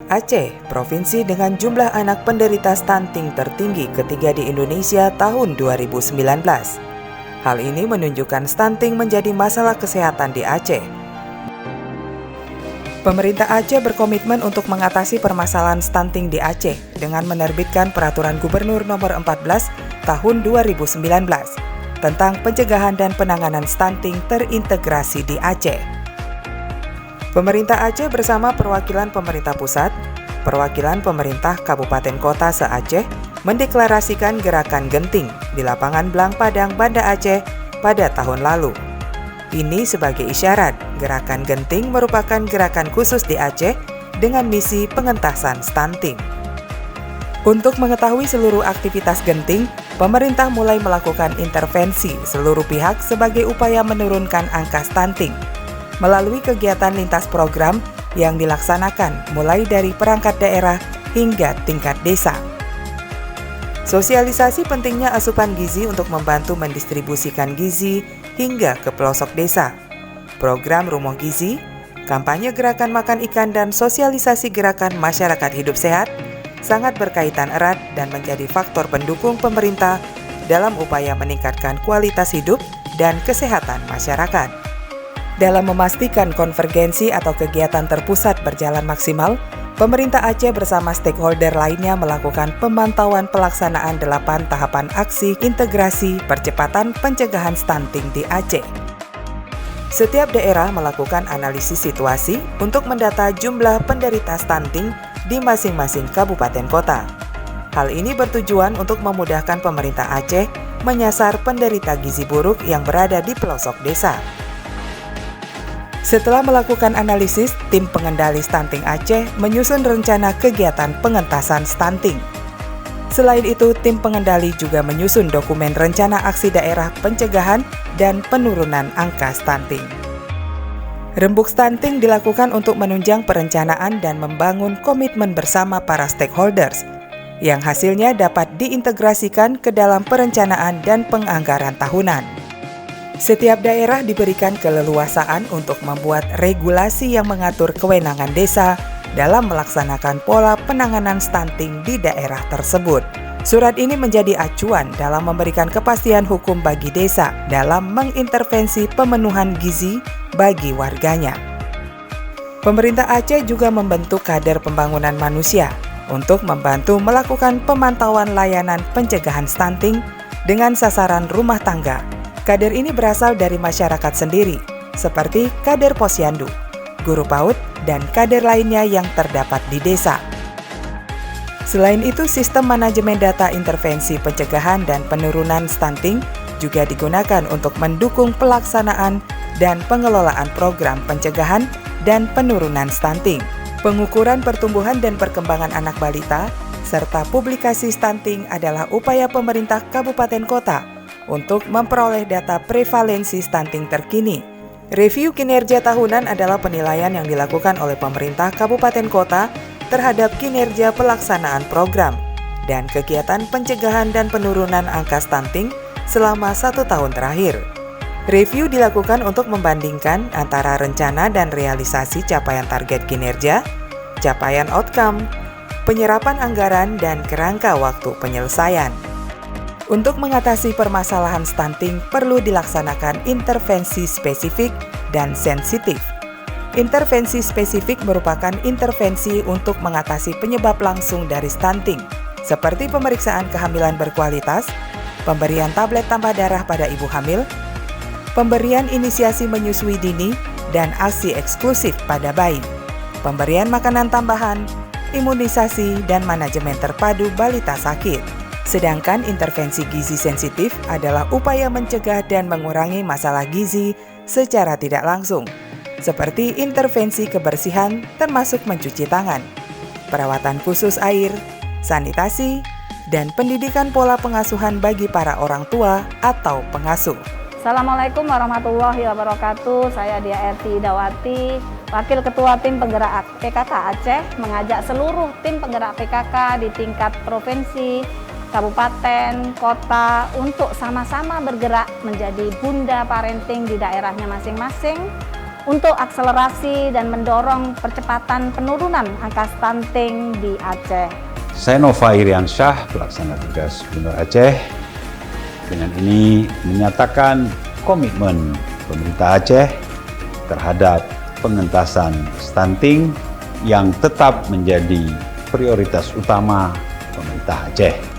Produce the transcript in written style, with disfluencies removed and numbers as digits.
Aceh, provinsi dengan jumlah anak penderita stunting tertinggi ketiga di Indonesia tahun 2019. Hal ini menunjukkan stunting menjadi masalah kesehatan di Aceh. Pemerintah Aceh berkomitmen untuk mengatasi permasalahan stunting di Aceh dengan menerbitkan Peraturan Gubernur Nomor 14 Tahun 2019 tentang pencegahan dan penanganan stunting terintegrasi di Aceh. Pemerintah Aceh bersama perwakilan pemerintah pusat, perwakilan pemerintah kabupaten kota se-Aceh mendeklarasikan gerakan genting di lapangan Blang Padang, Banda Aceh pada tahun lalu. Ini sebagai isyarat gerakan genting merupakan gerakan khusus di Aceh dengan misi pengentasan stunting. Untuk mengetahui seluruh aktivitas genting, pemerintah mulai melakukan intervensi seluruh pihak sebagai upaya menurunkan angka stunting melalui kegiatan lintas program yang dilaksanakan mulai dari perangkat daerah hingga tingkat desa. Sosialisasi pentingnya asupan gizi untuk membantu mendistribusikan gizi hingga ke pelosok desa. Program Rumah Gizi, kampanye gerakan makan ikan dan sosialisasi gerakan masyarakat hidup sehat sangat berkaitan erat dan menjadi faktor pendukung pemerintah dalam upaya meningkatkan kualitas hidup dan kesehatan masyarakat. Dalam memastikan konvergensi atau kegiatan terpusat berjalan maksimal, pemerintah Aceh bersama stakeholder lainnya melakukan pemantauan pelaksanaan 8 tahapan aksi integrasi percepatan pencegahan stunting di Aceh. Setiap daerah melakukan analisis situasi untuk mendata jumlah penderita stunting di masing-masing kabupaten kota. Hal ini bertujuan untuk memudahkan pemerintah Aceh menyasar penderita gizi buruk yang berada di pelosok desa. Setelah melakukan analisis, tim pengendali stunting Aceh menyusun rencana kegiatan pengentasan stunting. Selain itu, tim pengendali juga menyusun dokumen rencana aksi daerah pencegahan dan penurunan angka stunting. Rembuk stunting dilakukan untuk menunjang perencanaan dan membangun komitmen bersama para stakeholders, yang hasilnya dapat diintegrasikan ke dalam perencanaan dan penganggaran tahunan. Setiap daerah diberikan keleluasaan untuk membuat regulasi yang mengatur kewenangan desa dalam melaksanakan pola penanganan stunting di daerah tersebut. Surat ini menjadi acuan dalam memberikan kepastian hukum bagi desa dalam mengintervensi pemenuhan gizi bagi warganya. Pemerintah Aceh juga membentuk kader pembangunan manusia untuk membantu melakukan pemantauan layanan pencegahan stunting dengan sasaran rumah tangga. Kader ini berasal dari masyarakat sendiri, seperti kader posyandu, guru PAUD, dan kader lainnya yang terdapat di desa. Selain itu, sistem manajemen data intervensi pencegahan dan penurunan stunting juga digunakan untuk mendukung pelaksanaan dan pengelolaan program pencegahan dan penurunan stunting, pengukuran pertumbuhan dan perkembangan anak balita, serta publikasi stunting adalah upaya pemerintah kabupaten kota untuk memperoleh data prevalensi stunting terkini. Review kinerja tahunan adalah penilaian yang dilakukan oleh pemerintah kabupaten kota terhadap kinerja pelaksanaan program dan kegiatan pencegahan dan penurunan angka stunting selama 1 tahun terakhir. Review dilakukan untuk membandingkan antara rencana dan realisasi capaian target kinerja, capaian outcome, penyerapan anggaran, dan kerangka waktu penyelesaian. Untuk mengatasi permasalahan stunting perlu dilaksanakan intervensi spesifik dan sensitif. Intervensi spesifik merupakan intervensi untuk mengatasi penyebab langsung dari stunting, seperti pemeriksaan kehamilan berkualitas, pemberian tablet tambah darah pada ibu hamil, pemberian inisiasi menyusui dini, dan ASI eksklusif pada bayi, pemberian makanan tambahan, imunisasi, dan manajemen terpadu balita sakit. Sedangkan intervensi gizi sensitif adalah upaya mencegah dan mengurangi masalah gizi secara tidak langsung, seperti intervensi kebersihan termasuk mencuci tangan, perawatan khusus air, sanitasi, dan pendidikan pola pengasuhan bagi para orang tua atau pengasuh. Assalamualaikum warahmatullahi wabarakatuh. Saya Dia Erti Dawati, Wakil Ketua Tim Penggerak PKK Aceh, mengajak seluruh tim penggerak PKK di tingkat provinsi, kabupaten, kota untuk sama-sama bergerak menjadi bunda parenting di daerahnya masing-masing untuk akselerasi dan mendorong percepatan penurunan angka stunting di Aceh. Saya Nova Iriansyah, pelaksana tugas Gubernur Aceh. Dengan ini menyatakan komitmen pemerintah Aceh terhadap pengentasan stunting yang tetap menjadi prioritas utama pemerintah Aceh.